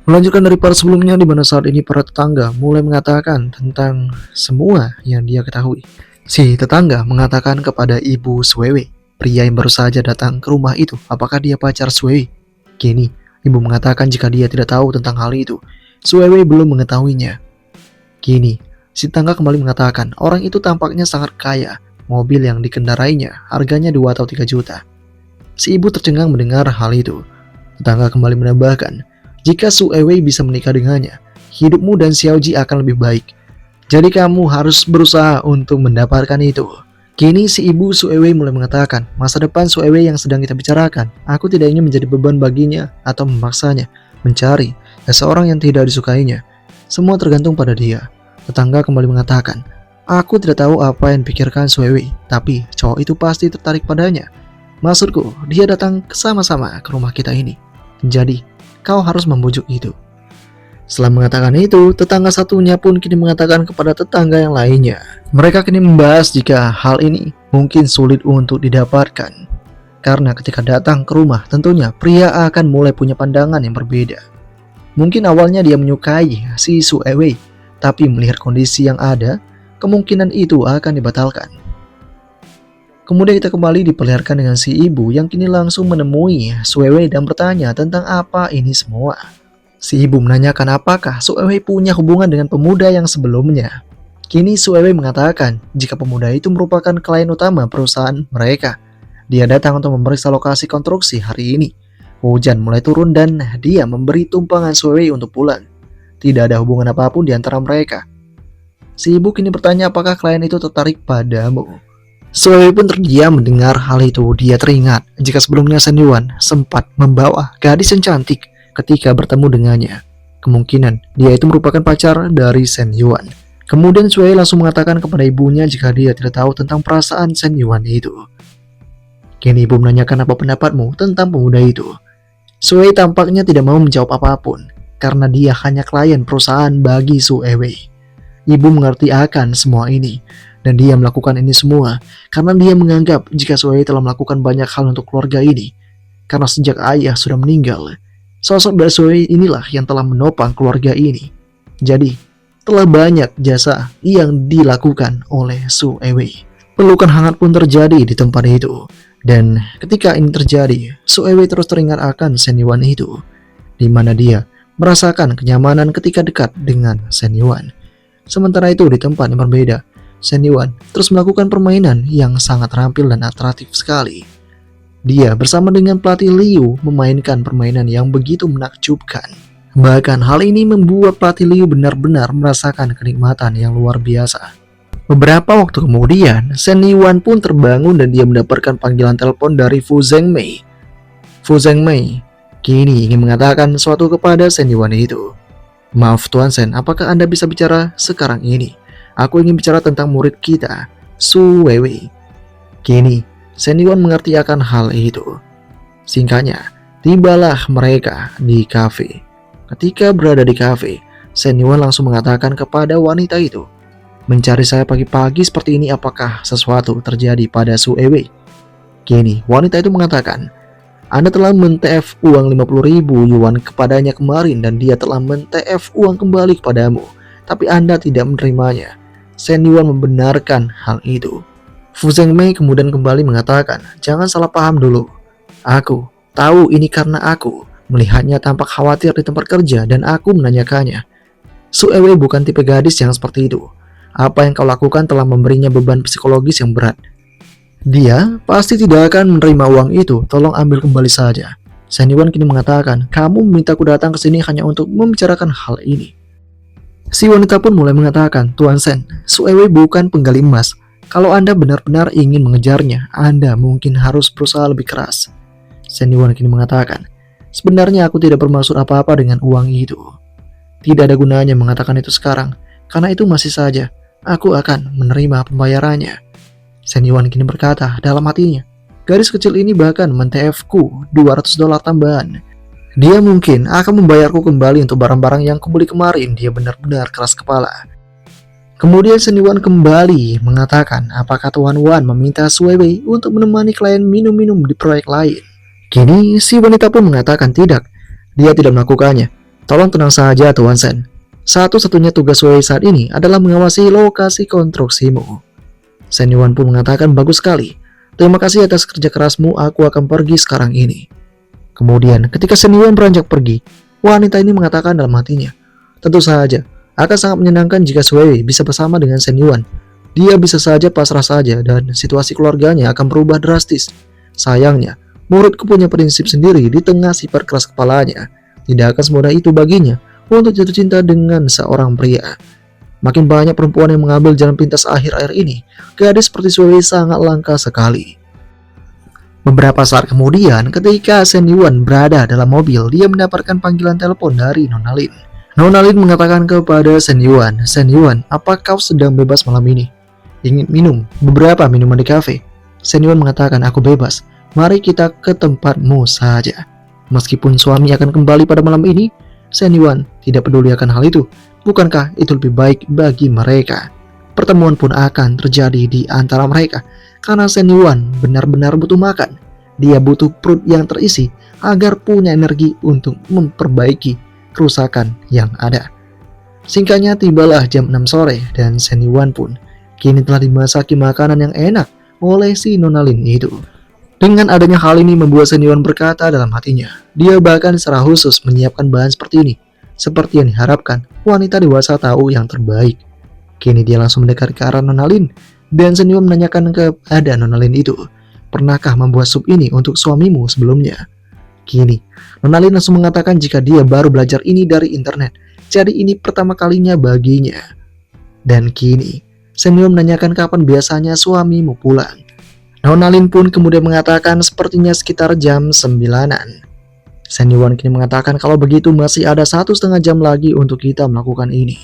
Melanjutkan dari part sebelumnya di mana saat ini para tetangga mulai mengatakan tentang semua yang dia ketahui. Si tetangga mengatakan kepada ibu Suewe, pria yang baru saja datang ke rumah itu, apakah dia pacar Suewe. Kini, ibu mengatakan jika dia tidak tahu tentang hal itu. Suewe belum mengetahuinya. Kini, si tetangga kembali mengatakan orang itu tampaknya sangat kaya. Mobil yang dikendarainya harganya 2 atau 3 juta. Si ibu tercengang mendengar hal itu. Tetangga kembali menambahkan, jika Su Ewei bisa menikah dengannya, hidupmu dan Xiaoji akan lebih baik. Jadi kamu harus berusaha untuk mendapatkan itu. Kini si ibu Su Ewei mulai mengatakan, masa depan Su Ewei yang sedang kita bicarakan, aku tidak ingin menjadi beban baginya atau memaksanya mencari seseorang yang tidak disukainya. Semua tergantung pada dia. Tetangga kembali mengatakan, aku tidak tahu apa yang dipikirkan Su Ewei, tapi cowok itu pasti tertarik padanya. Maksudku, dia datang sama-sama ke rumah kita ini. Jadi, kau harus membujuk itu. Setelah mengatakan itu, tetangga satunya pun kini mengatakan kepada tetangga yang lainnya. Mereka kini membahas jika hal ini mungkin sulit untuk didapatkan. Karena ketika datang ke rumah, tentunya pria akan mulai punya pandangan yang berbeda. Mungkin awalnya dia menyukai si Su Ewei, tapi melihat kondisi yang ada, kemungkinan itu akan dibatalkan. Kemudian kita kembali diperlihatkan dengan si ibu yang kini langsung menemui Su Ewei dan bertanya tentang apa ini semua. Si ibu menanyakan apakah Su Ewei punya hubungan dengan pemuda yang sebelumnya. Kini Su Ewei mengatakan jika pemuda itu merupakan klien utama perusahaan mereka. Dia datang untuk memeriksa lokasi konstruksi hari ini. Hujan mulai turun dan dia memberi tumpangan Su Ewei untuk pulang. Tidak ada hubungan apapun di antara mereka. Si ibu kini bertanya apakah klien itu tertarik padamu. Su Ewei pun terdiam mendengar hal itu. Dia teringat jika sebelumnya Shen Yuan sempat membawa gadis yang cantik ketika bertemu dengannya. Kemungkinan dia itu merupakan pacar dari Shen Yuan. Kemudian Su Ewei langsung mengatakan kepada ibunya jika dia tidak tahu tentang perasaan Shen Yuan itu. Kini ibu menanyakan apa pendapatmu tentang pemuda itu. Su Ewei tampaknya tidak mau menjawab apapun karena dia hanya klien perusahaan bagi Su Ewei. Ibu mengerti akan semua ini. Dan dia melakukan ini semua karena dia menganggap jika Su Ewei telah melakukan banyak hal untuk keluarga ini. Karena sejak ayah sudah meninggal, sosok dari Su Ewei inilah yang telah menopang keluarga ini. Jadi, telah banyak jasa yang dilakukan oleh Su Ewei. Pelukan hangat pun terjadi di tempat itu. Dan ketika ini terjadi, Su Ewei terus teringat akan Shen Yuan itu, di mana dia merasakan kenyamanan ketika dekat dengan Shen Yuan. Sementara itu di tempat yang berbeda, Shen Yuan terus melakukan permainan yang sangat terampil dan atraktif sekali. Dia bersama dengan pelatih Liu memainkan permainan yang begitu menakjubkan. Bahkan hal ini membuat pelatih Liu benar-benar merasakan kenikmatan yang luar biasa. Beberapa waktu kemudian, Shen Yuan pun terbangun dan dia mendapatkan panggilan telepon dari Fu Zhengmei. Fu Zhengmei kini ingin mengatakan sesuatu kepada Shen Yuan itu. Maaf Tuan Shen, apakah Anda bisa bicara sekarang ini? Aku ingin bicara tentang murid kita, Su Weiwei. Kini, Shen Yuan mengerti akan hal itu. Singkatnya, tibalah mereka di kafe. Ketika berada di kafe, Shen Yuan langsung mengatakan kepada wanita itu, mencari saya pagi-pagi seperti ini apakah sesuatu terjadi pada Su Weiwei? Kini, wanita itu mengatakan, Anda telah men-TF uang 50.000 yuan kepadanya kemarin dan dia telah men-TF uang kembali kepadamu, tapi Anda tidak menerimanya. Shen Yuan membenarkan hal itu. Fu Zhengmei kemudian kembali mengatakan, jangan salah paham dulu. Aku tahu ini karena aku melihatnya tampak khawatir di tempat kerja dan aku menanyakannya. Su Ewei bukan tipe gadis yang seperti itu. Apa yang kau lakukan telah memberinya beban psikologis yang berat. Dia pasti tidak akan menerima uang itu, tolong ambil kembali saja. Shen Yuan kini mengatakan, kamu memintaku datang ke sini hanya untuk membicarakan hal ini. Si wanita pun mulai mengatakan, Tuan Shen, Su Ewei bukan penggali emas. Kalau Anda benar-benar ingin mengejarnya, Anda mungkin harus berusaha lebih keras. Shen Yuan kini mengatakan, sebenarnya aku tidak bermaksud apa-apa dengan uang itu. Tidak ada gunanya mengatakan itu sekarang, karena itu masih saja, aku akan menerima pembayarannya. Shen Yuan kini berkata dalam hatinya, gadis kecil ini bahkan men-TF ku $200 tambahan. Dia mungkin akan membayarku kembali untuk barang-barang yang kubeli kemarin. Dia benar-benar keras kepala. Kemudian Shen Yuan kembali mengatakan apakah Tuan Wan meminta Su Weiwei untuk menemani klien minum-minum di proyek lain. Kini si wanita pun mengatakan tidak, dia tidak melakukannya. Tolong tenang saja Tuan Sen. Satu-satunya tugas Wei saat ini adalah mengawasi lokasi konstruksimu. Shen Yuan pun mengatakan bagus sekali. Terima kasih atas kerja kerasmu, aku akan pergi sekarang ini. Kemudian ketika Shen Yuan beranjak pergi, wanita ini mengatakan dalam hatinya, tentu saja, akan sangat menyenangkan jika Wei bisa bersama dengan Shen Yuan. Dia bisa saja pasrah saja dan situasi keluarganya akan berubah drastis. Sayangnya, muridku punya prinsip sendiri di tengah sifat keras kepalanya. Tidak akan semudah itu baginya untuk jatuh cinta dengan seorang pria. Makin banyak perempuan yang mengambil jalan pintas akhir-akhir ini. Gadis seperti Wei sangat langka sekali. Beberapa saat kemudian, ketika Shen Yuan berada dalam mobil, dia mendapatkan panggilan telepon dari Nona Lin. Nona Lin mengatakan kepada Shen Yuan, Shen Yuan, apa kau sedang bebas malam ini? Ingin minum beberapa minuman di kafe? Shen Yuan mengatakan, aku bebas. Mari kita ke tempatmu saja. Meskipun suami akan kembali pada malam ini, Shen Yuan tidak peduli akan hal itu. Bukankah itu lebih baik bagi mereka? Pertemuan pun akan terjadi di antara mereka, karena Shen Yuan benar-benar butuh makan. Dia butuh perut yang terisi agar punya energi untuk memperbaiki kerusakan yang ada. Singkatnya tibalah jam 6 sore dan Shen Yuan pun kini telah dimasaki makanan yang enak oleh si Nona Lin itu. Dengan adanya hal ini membuat Shen Yuan berkata dalam hatinya, dia bahkan secara khusus menyiapkan bahan seperti ini. Seperti yang diharapkan, wanita dewasa tahu yang terbaik. Kini dia langsung mendekat ke arah Nona Lin dan Shen Yuan menanyakan kepada Nona Lin itu, pernahkah membuat sup ini untuk suamimu sebelumnya? Kini, Nona Lin langsung mengatakan jika dia baru belajar ini dari internet, jadi ini pertama kalinya baginya. Dan kini, Shen Yuan menanyakan kapan biasanya suamimu pulang. Nona Lin pun kemudian mengatakan sepertinya sekitar jam 9-an. Shen Yuan kini mengatakan kalau begitu masih ada 1,5 jam lagi untuk kita melakukan ini.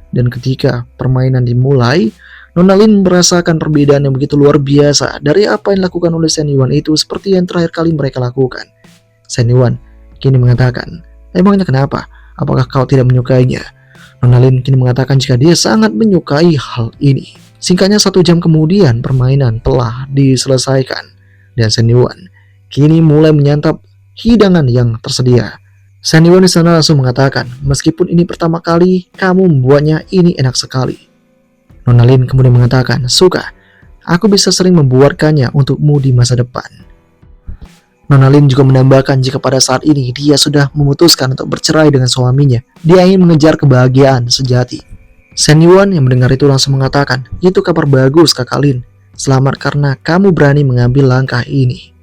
Dan ketika permainan dimulai, Nona Lin merasakan perbedaan yang begitu luar biasa dari apa yang dilakukan oleh Shen Yuan itu seperti yang terakhir kali mereka lakukan. Shen Yuan kini mengatakan, emangnya kenapa? Apakah kau tidak menyukainya? Nona Lin kini mengatakan jika dia sangat menyukai hal ini. Singkatnya 1 jam kemudian permainan telah diselesaikan. Dan Shen Yuan kini mulai menyantap hidangan yang tersedia. Shen Yuan di sana langsung mengatakan, meskipun ini pertama kali kamu membuatnya, ini enak sekali. Nona Lin kemudian mengatakan, suka, aku bisa sering membuatkannya untukmu di masa depan. Nona Lin juga menambahkan jika pada saat ini dia sudah memutuskan untuk bercerai dengan suaminya. Dia ingin mengejar kebahagiaan sejati. Shen Yuan yang mendengar itu langsung mengatakan, itu kabar bagus Kakak Lin. Selamat karena kamu berani mengambil langkah ini.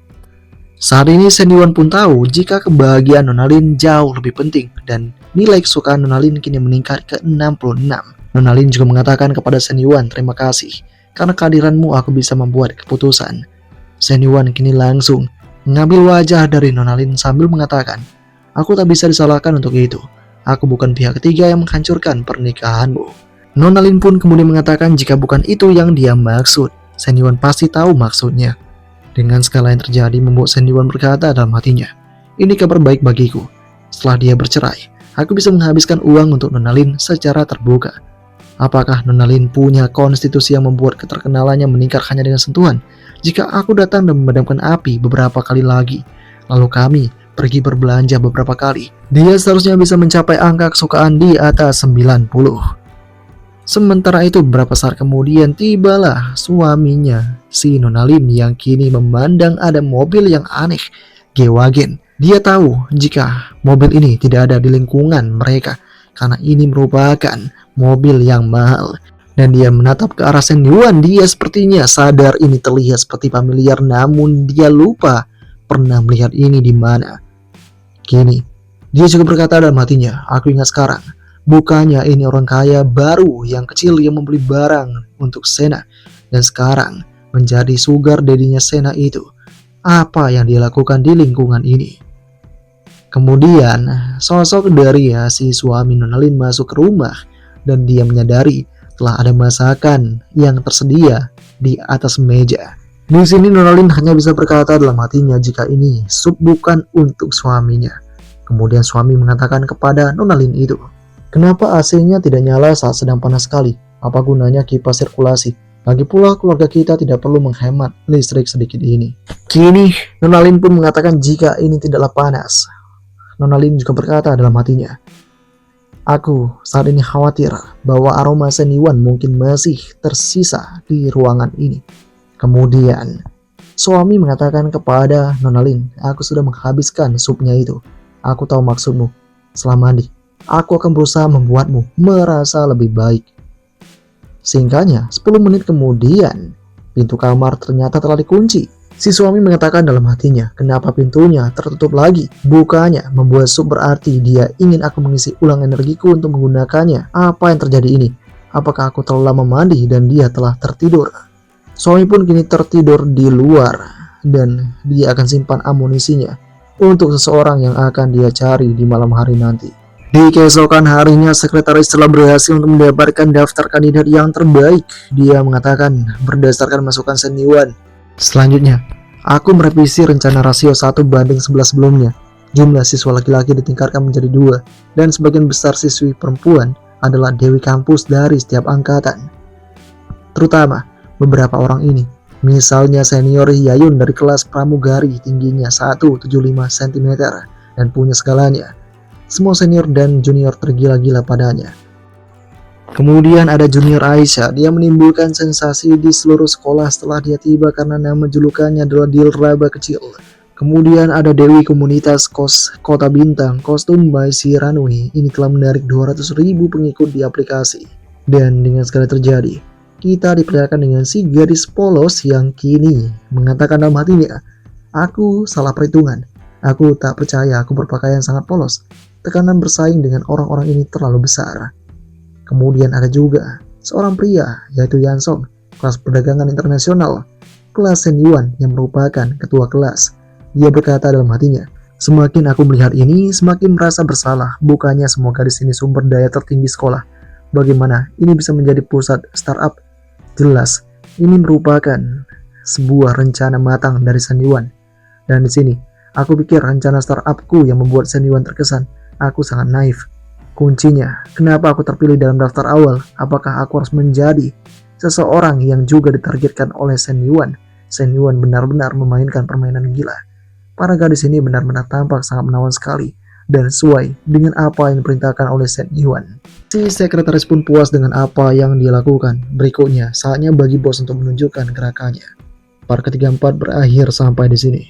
Saat ini Shen Yuan pun tahu jika kebahagiaan Nona Lin jauh lebih penting dan nilai kesukaan Nona Lin kini meningkat ke 66. Nona Lin juga mengatakan kepada Shen Yuan, terima kasih karena kehadiranmu aku bisa membuat keputusan. Shen Yuan kini langsung mengambil wajah dari Nona Lin sambil mengatakan, aku tak bisa disalahkan untuk itu. Aku bukan pihak ketiga yang menghancurkan pernikahanmu. Nona Lin pun kemudian mengatakan jika bukan itu yang dia maksud. Shen Yuan pasti tahu maksudnya. Dengan segala yang terjadi membuat Shen Yuan berkata dalam hatinya, ini kabar baik bagiku. Setelah dia bercerai, aku bisa menghabiskan uang untuk Nona Lin secara terbuka. Apakah Nona Lin punya konstitusi yang membuat keterkenalannya meningkat hanya dengan sentuhan? Jika aku datang dan memadamkan api beberapa kali lagi, lalu kami pergi berbelanja beberapa kali, dia seharusnya bisa mencapai angka kesukaan di atas 90. Sementara itu beberapa saat kemudian tibalah suaminya, si Nona Lin yang kini memandang ada mobil yang aneh, G-Wagen. Dia tahu jika mobil ini tidak ada di lingkungan mereka, karena ini merupakan mobil yang mahal. Dan dia menatap ke arah Shen Yuan, dia sepertinya sadar ini terlihat seperti familiar namun dia lupa pernah melihat ini di mana. Kini, dia juga berkata dalam hatinya, aku ingat sekarang. Bukannya ini orang kaya baru yang kecil yang membeli barang untuk Sena dan sekarang menjadi sugar daddy-nya Sena itu. Apa yang dia lakukan di lingkungan ini? Kemudian sosok dari si suami Nona Lin masuk ke rumah dan dia menyadari telah ada masakan yang tersedia di atas meja. Di sini Nona Lin hanya bisa berkata dalam hatinya jika ini sup bukan untuk suaminya. Kemudian suami mengatakan kepada Nona Lin itu, kenapa AC-nya tidak nyala saat sedang panas sekali? Apa gunanya kipas sirkulasi? Lagi pula keluarga kita tidak perlu menghemat listrik sedikit ini. Kini Nona Lin pun mengatakan jika ini tidaklah panas. Nona Lin juga berkata dalam hatinya, Aku saat ini khawatir bahwa aroma Senyawan mungkin masih tersisa di ruangan ini. Kemudian, suami mengatakan kepada Nona Lin, aku sudah menghabiskan supnya itu. Aku tahu maksudmu. Setelah mandi, aku akan berusaha membuatmu merasa lebih baik. Singkatnya, 10 menit kemudian, pintu kamar ternyata telah dikunci. Si suami mengatakan dalam hatinya, kenapa pintunya tertutup lagi? Bukannya membuat sup berarti dia ingin aku mengisi ulang energiku untuk menggunakannya. Apa yang terjadi ini? Apakah aku terlalu lama mandi dan dia telah tertidur? Suami pun kini tertidur di luar dan dia akan simpan amunisinya untuk seseorang yang akan dia cari di malam hari nanti. Di keesokan harinya, sekretaris telah berhasil untuk mendapatkan daftar kandidat yang terbaik. Dia mengatakan berdasarkan masukan Senyawan. Selanjutnya, aku merevisi rencana rasio 1:11 sebelumnya. Jumlah siswa laki-laki ditingkatkan menjadi 2, dan sebagian besar siswi perempuan adalah dewi kampus dari setiap angkatan. Terutama beberapa orang ini, misalnya senior Yayun dari kelas pramugari tingginya 175 cm dan punya segalanya. Semua senior dan junior tergila-gila padanya. Kemudian ada junior Aisyah, dia menimbulkan sensasi di seluruh sekolah setelah dia tiba karena nama julukannya adalah Dilraba kecil. Kemudian ada Dewi komunitas Kota Bintang, kostum by si Ranui. Ini telah menarik 200.000 pengikut di aplikasi. Dan dengan segala terjadi, kita diperlihatkan dengan si gadis polos yang kini mengatakan dalam hatinya, aku salah perhitungan. Aku tak percaya aku berpakaian sangat polos. Tekanan bersaing dengan orang-orang ini terlalu besar. Kemudian ada juga seorang pria, yaitu Yansong, kelas perdagangan internasional, kelas Senyawan yang merupakan ketua kelas. Dia berkata dalam hatinya, semakin aku melihat ini, semakin merasa bersalah. Bukannya semua gadis ini sumber daya tertinggi sekolah. Bagaimana ini bisa menjadi pusat startup? Jelas, ini merupakan sebuah rencana matang dari Senyawan. Dan di sini, aku pikir rencana startupku yang membuat Senyawan terkesan. Aku sangat naif. Kuncinya, kenapa aku terpilih dalam daftar awal? Apakah aku harus menjadi seseorang yang juga ditargetkan oleh Senyawan? Senyawan benar-benar memainkan permainan gila. Para gadis ini benar-benar tampak sangat menawan sekali dan sesuai dengan apa yang diperintahkan oleh Senyawan. Si sekretaris pun puas dengan apa yang dia lakukan. Berikutnya, saatnya bagi bos untuk menunjukkan gerakannya. Part ketiga 4 berakhir sampai di sini.